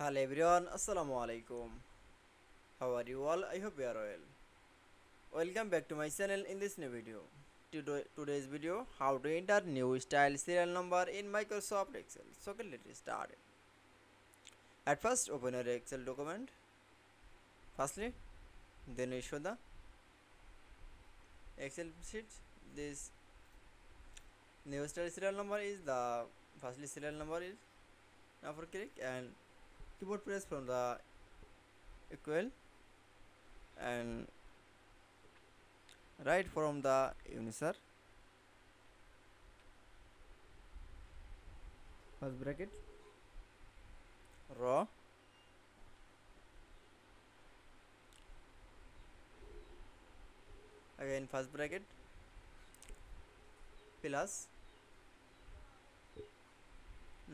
Hello everyone, Assalamu Walaikum. How are you all? I hope you are well. Welcome back to my channel in this new video. Today's video, how to enter new style serial number in Microsoft Excel. So okay, let's start it. At first, open your Excel document. Firstly, then you show the Excel sheet. This new style serial number is the firstly serial number is now for click and keyboard press from the equal and right from the user first bracket row again first bracket plus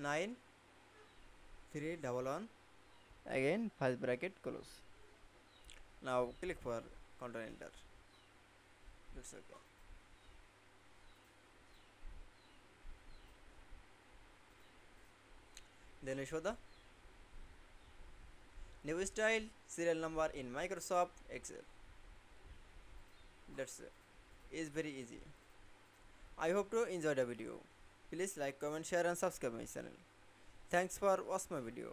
9 3 double 1 again first bracket close. Now click for control enter. That's okay. Then we show the new style serial number in Microsoft Excel. That's is very easy. I hope to enjoy the video. Please like, comment, share and subscribe my channel. Thanks for watching my video.